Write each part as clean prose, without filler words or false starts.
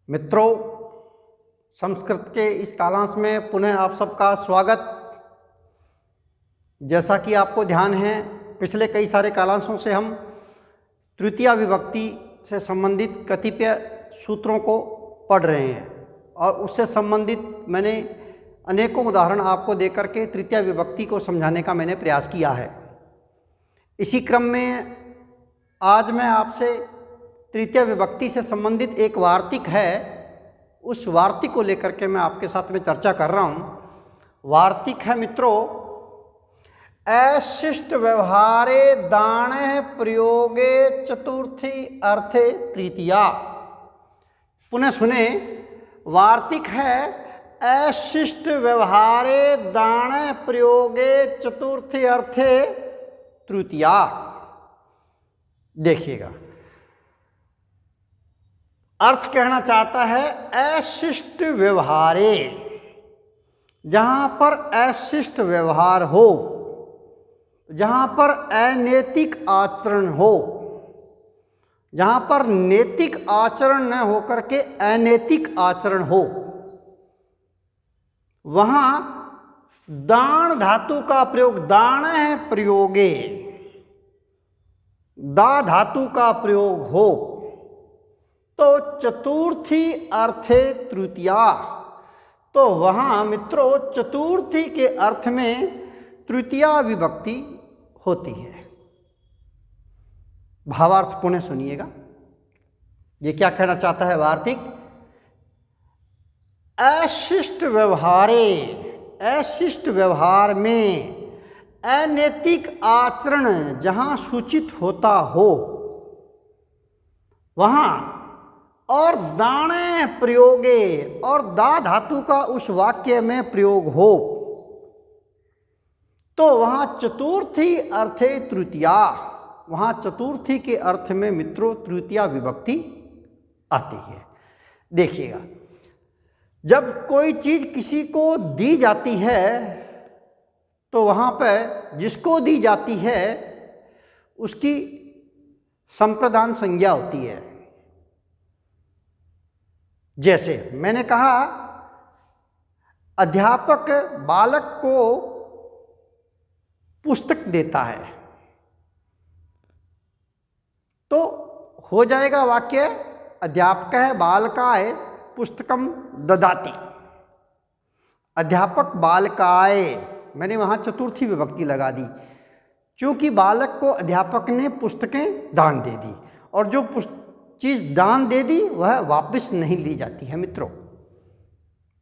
मित्रों, संस्कृत के इस कालांश में पुनः आप सबका स्वागत। जैसा कि आपको ध्यान है, पिछले कई सारे कालांशों से हम तृतीया विभक्ति से संबंधित कतिपय सूत्रों को पढ़ रहे हैं और उससे संबंधित मैंने अनेकों उदाहरण आपको देकर के तृतीया विभक्ति को समझाने का मैंने प्रयास किया है। इसी क्रम में आज मैं आपसे तृतीया विभक्ति से संबंधित एक वार्तिक है, उस वार्तिक को लेकर के मैं आपके साथ में चर्चा कर रहा हूँ। वार्तिक है मित्रों, अशिष्ट व्यवहारे दाणे प्रयोगे चतुर्थी अर्थे तृतीया। पुनः सुने, वार्तिक है अशिष्ट व्यवहारे दाणे प्रयोगे चतुर्थी अर्थे तृतीया। देखिएगा, अर्थ कहना चाहता है अशिष्ट व्यवहारे, जहां पर अशिष्ट व्यवहार हो, जहां पर अनैतिक आचरण हो, जहां पर नैतिक आचरण न होकर के अनैतिक आचरण हो, वहां दान धातु का प्रयोग, दान है प्रयोगे, दा धातु का प्रयोग हो तो चतुर्थी अर्थे तृतीया। तो वहां मित्रों चतुर्थी के अर्थ में तृतीया विभक्ति होती है। भावार्थ पुनः सुनिएगा, ये क्या कहना चाहता है वार्तिक। अशिष्ट व्यवहारे, अशिष्ट व्यवहार में अनैतिक आचरण जहां सूचित होता हो वहां, और दाणे प्रयोगे, और दा धातु का उस वाक्य में प्रयोग हो तो वहां चतुर्थी अर्थे तृतीया, वहां चतुर्थी के अर्थ में मित्रों तृतीया विभक्ति आती है। देखिएगा, जब कोई चीज किसी को दी जाती है तो वहां पर जिसको दी जाती है उसकी संप्रदान संज्ञा होती है। जैसे मैंने कहा, अध्यापक बालक को पुस्तक देता है, तो हो जाएगा वाक्य अध्यापकः बालकाय पुस्तकम ददाति। अध्यापक बालकाय, मैंने वहां चतुर्थी विभक्ति लगा दी, क्योंकि बालक को अध्यापक ने पुस्तकें दान दे दी, और जो चीज दान दे दी वह वापस नहीं ली जाती है मित्रों।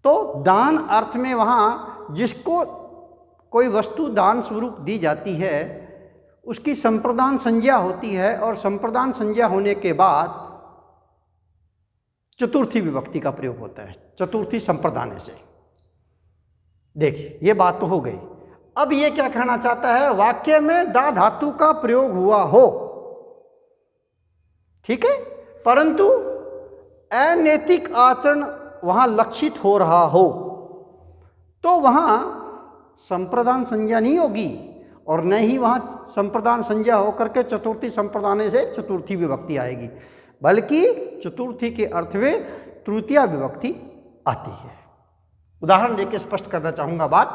तो दान अर्थ में वहां जिसको कोई वस्तु दान स्वरूप दी जाती है उसकी संप्रदान संज्ञा होती है, और संप्रदान संज्ञा होने के बाद चतुर्थी विभक्ति का प्रयोग होता है, चतुर्थी संप्रदान से। देखिए, ये बात तो हो गई। अब ये क्या कहना चाहता है, वाक्य में दा धातु का प्रयोग हुआ हो, ठीक है, परंतु अनैतिक आचरण वहां लक्षित हो रहा हो तो वहां संप्रदान संज्ञा नहीं होगी, और न ही वहां संप्रदान संज्ञा होकर के चतुर्थी संप्रदान से चतुर्थी विभक्ति आएगी, बल्कि चतुर्थी के अर्थ में तृतीया विभक्ति आती है। उदाहरण देके स्पष्ट करना चाहूंगा बात।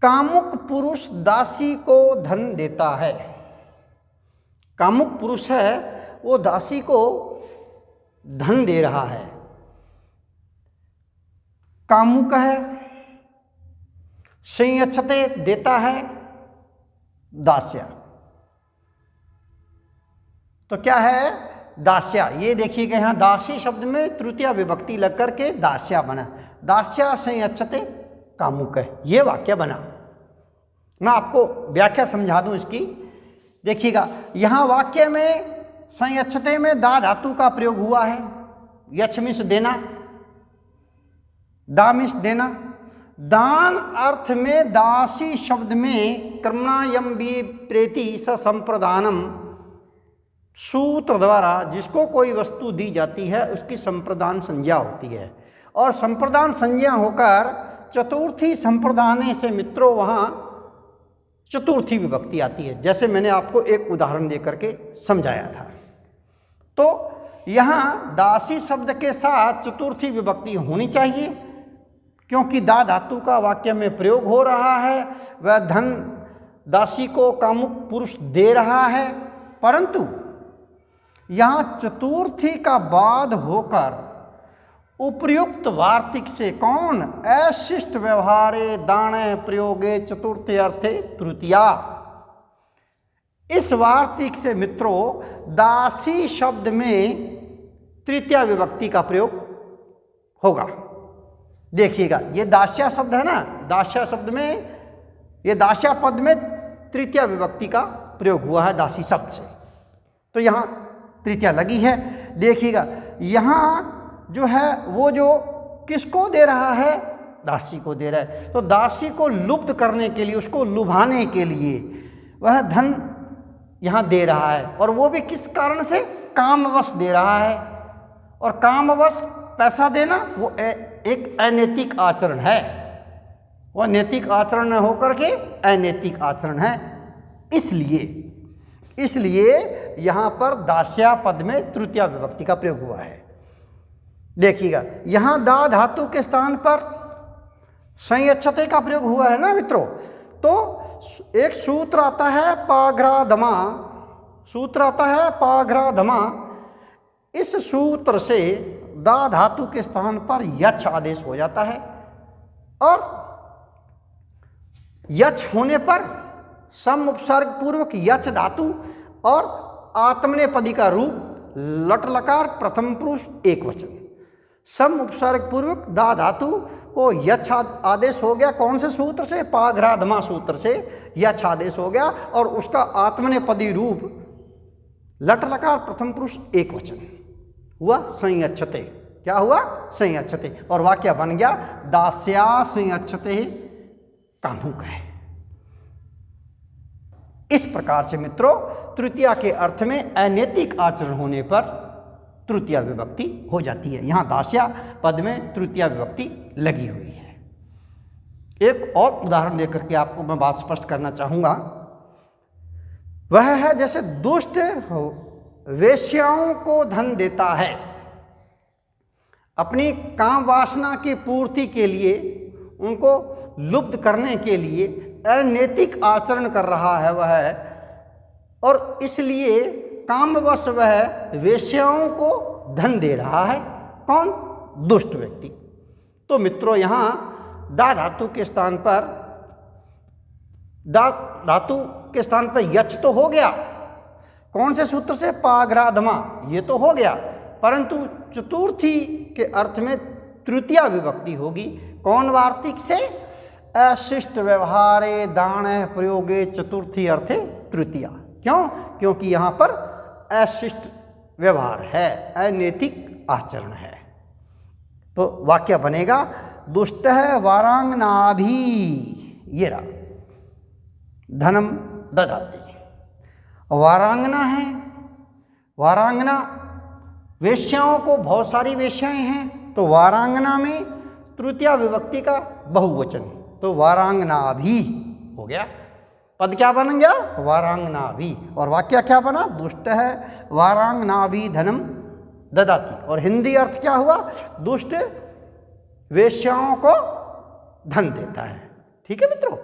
कामुक पुरुष दासी को धन देता है। कामुक पुरुष है, वो दासी को धन दे रहा है। कामुक है, संयच्छते देता है दास्या। तो क्या है दास्या, ये देखिएगा यहाँ दासी शब्द में तृतीया विभक्ति लग करके दास्या बना। दास्या संयच्छते कामुक है, ये वाक्य बना। मैं आपको व्याख्या समझा दूं इसकी। देखिएगा, यहाँ वाक्य में संयच्छते में दा धातु का प्रयोग हुआ है। यच्छ मिस देना, दा मिस देना। दान अर्थ में दासी शब्द में कर्मणायम भी प्रेति स संप्रदानम, सूत्र द्वारा जिसको कोई वस्तु दी जाती है उसकी संप्रदान संज्ञा होती है, और संप्रदान संज्ञा होकर चतुर्थी संप्रदाने से मित्रों वहां चतुर्थी विभक्ति आती है, जैसे मैंने आपको एक उदाहरण देकर के समझाया था। तो यहाँ दासी शब्द के साथ चतुर्थी विभक्ति होनी चाहिए, क्योंकि दा धातु का वाक्य में प्रयोग हो रहा है। वह धन दासी को कामुक पुरुष दे रहा है, परंतु यहाँ चतुर्थी का बाद होकर उपर्युक्त वार्तिक से कौन अशिष्ट व्यवहारे दाणे प्रयोगे चतुर्थे अर्थे तृतीया, इस वार्तिक से मित्रों दासी शब्द में तृतीया विभक्ति का प्रयोग होगा। देखिएगा, ये दास्या शब्द है ना, दास्या शब्द में, ये दास्या पद में तृतीया विभक्ति का प्रयोग हुआ है दासी शब्द से, तो यहाँ तृतीया लगी है। देखिएगा, यहाँ जो है वो जो किसको दे रहा है, दासी को दे रहा है। तो दासी को लुप्त करने के लिए, उसको लुभाने के लिए वह धन यहाँ दे रहा है, और वो भी किस कारण से, कामवश दे रहा है। और कामवश पैसा देना वो एक अनैतिक आचरण है, वह नैतिक आचरण न होकर के अनैतिक आचरण है। इसलिए यहाँ पर दास्या पद में तृतीया विभक्ति का प्रयोग हुआ है। देखिएगा, यहाँ दा धातु के स्थान पर संयच्छते का प्रयोग हुआ है ना मित्रों। तो एक सूत्र आता है पाघ्राधमा, सूत्र आता है पाघ्राधमा। इस सूत्र से दा धातु के स्थान पर यच्छ आदेश हो जाता है, और यच्छ होने पर सम उपसर्ग पूर्वक यच्छ धातु और आत्मनेपदी का रूप लट लकार प्रथम पुरुष एक वचन। सम उपसर्ग पूर्वक दा धातु को यच्छ आदेश हो गया, कौन से सूत्र से, पाघ्राधमा सूत्र से यच्छ आदेश हो गया, और उसका आत्मनेपदी रूप लट लकार प्रथम पुरुष एक वचन हुआ संयच्छते। क्या हुआ, संयच्छते, और वाक्य बन गया दास्या संयच्छते कामुक है। इस प्रकार से मित्रों तृतीया के अर्थ में अनैतिक आचरण होने पर तृतीया विभक्ति हो जाती है। यहाँ दास्या पद में तृतीया विभक्ति लगी हुई है। एक और उदाहरण देकर के आपको मैं बात स्पष्ट करना चाहूँगा, वह है जैसे दुष्ट वेश्याओं को धन देता है, अपनी काम वासना की पूर्ति के लिए, उनको लुप्त करने के लिए अनैतिक आचरण कर रहा है वह, और इसलिए कामवश वह वेश्याओं को धन दे रहा है। कौन, दुष्ट व्यक्ति। तो मित्रों यहाँ दा धातु के स्थान पर, दा धातु के स्थान पर यच्छ तो हो गया, कौन से सूत्र से, पाघ्राधमा, ये तो हो गया, परंतु चतुर्थी के अर्थ में तृतीया विभक्ति होगी। कौन वार्तिक से, अशिष्ट व्यवहारे दाणे प्रयोगे चतुर्थी अर्थे तृतीया। क्यों, क्योंकि यहाँ पर अशिष्ट व्यवहार है, अनैतिक आचरण है। तो वाक्य बनेगा दुष्ट है वारांगनाभि, ये रहा, धनम ददाति। वारांगना है, वारांगना वेश्याओं को, बहुत सारी वेश्याएं हैं, तो वारांगना में तृतीया विभक्ति का बहुवचन, तो वारांगनाभि हो गया। पद क्या बन गया, वारांगनाभि, और वाक्य क्या बना, दुष्ट है वारांगनाभि धनम ददाति, और हिंदी अर्थ क्या हुआ, दुष्ट वेश्याओं को धन देता है। ठीक है मित्रों।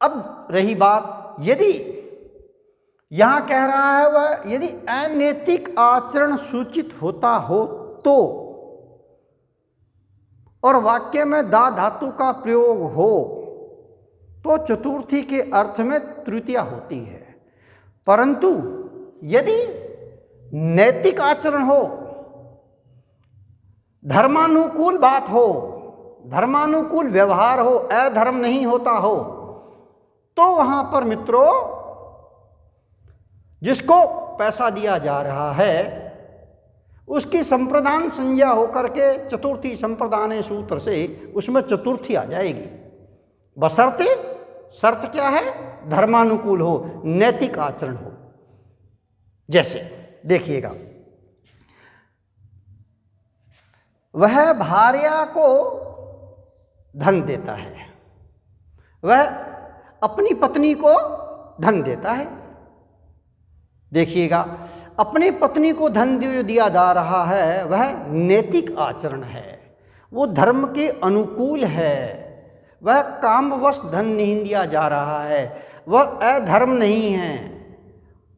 अब रही बात, यदि यहां कह रहा है वह यदि अनैतिक आचरण सूचित होता हो तो, और वाक्य में दा धातु का प्रयोग हो तो चतुर्थी के अर्थ में तृतीया होती है। परंतु यदि नैतिक आचरण हो, धर्मानुकूल बात हो, धर्मानुकूल व्यवहार हो, अधर्म नहीं होता हो, तो वहां पर मित्रों जिसको पैसा दिया जा रहा है उसकी संप्रदान संज्ञा होकर के चतुर्थी संप्रदान सूत्र से उसमें चतुर्थी आ जाएगी, बशर्ते शर्त क्या है, धर्मानुकूल हो, नैतिक आचरण हो। जैसे देखिएगा, वह भार्या को धन देता है, वह अपनी पत्नी को धन देता है। देखिएगा, अपनी पत्नी को धन जो दिया जा रहा है वह नैतिक आचरण है, वो धर्म के अनुकूल है, वह कामवश धन नहीं दिया जा रहा है, वह अधर्म नहीं है,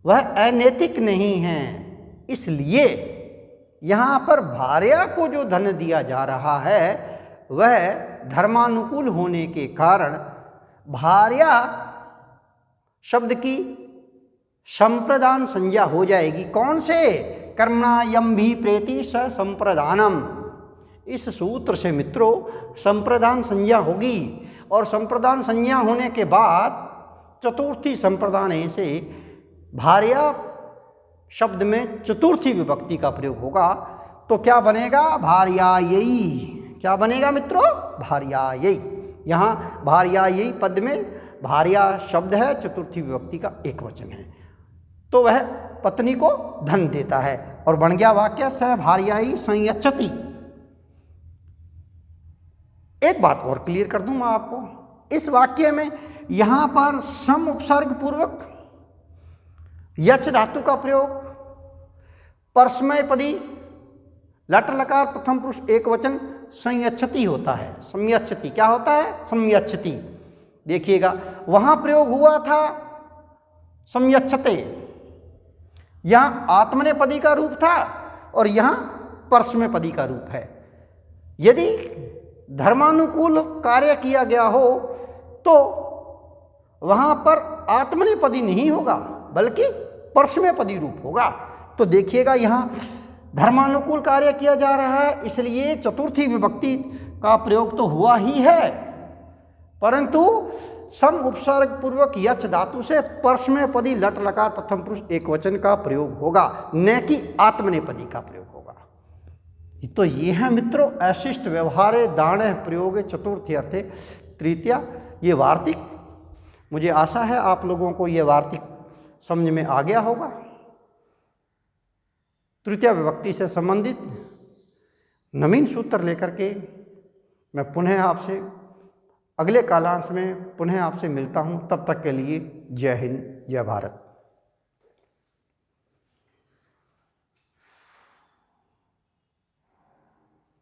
वह अनैतिक नहीं है। इसलिए यहाँ पर भार्या को जो धन दिया जा रहा है वह धर्मानुकूल होने के कारण भार्या शब्द की संप्रदान संज्ञा हो जाएगी। कौन से? कर्मणा यम भी प्रेति स संप्रदानम। इस सूत्र से मित्रों संप्रदान संज्ञा होगी, और संप्रदान संज्ञा होने के बाद चतुर्थी संप्रदान से भार्या शब्द में चतुर्थी विभक्ति का प्रयोग होगा। तो क्या बनेगा? भार्यायै। क्या बनेगा मित्रों? भार्यायै। यहाँ भार्यायै पद में भार्या शब्द है, चतुर्थी विभक्ति का एक वचन है, तो वह पत्नी को धन देता है। और बन गया वाक्य स भार्यायै संयच्छति। एक बात और क्लियर कर दूं मैं आपको, इस वाक्य में यहाँ पर सम उपसर्ग पूर्वक यच धातु का प्रयोग, परस्मय पदी लट लकार प्रथम पुरुष एक वचन संयच्छति होता है। संयच्छति क्या होता है? संयच्छति। देखिएगा, वहाँ प्रयोग हुआ था संयच्छते, यहाँ आत्मनेपदी का रूप था और यहाँ परस्मैपदी का रूप है। यदि धर्मानुकूल कार्य किया गया हो तो वहाँ पर आत्मनेपदी नहीं होगा बल्कि परस्मैपदी रूप होगा। तो देखिएगा, यहाँ धर्मानुकूल कार्य किया जा रहा है, इसलिए चतुर्थी विभक्ति का प्रयोग तो हुआ ही है, परंतु सम उपसर्ग पूर्वक यच धातु से परस्मैपदी लट लकार प्रथम पुरुष एक वचन का प्रयोग होगा, न कि आत्मनेपदी का प्रयोग होगा। तो ये है मित्रों अशिष्ट व्यवहारे दाणे प्रयोगे चतुर्थी अर्थे तृतीया। ये वार्तिक, मुझे आशा है आप लोगों को ये वार्तिक समझ में आ गया होगा। तृतीया विभक्ति से संबंधित नवीन सूत्र लेकर के मैं पुनः आपसे अगले कालांश में पुनः आपसे मिलता हूँ। तब तक के लिए जय हिंद, जय भारत।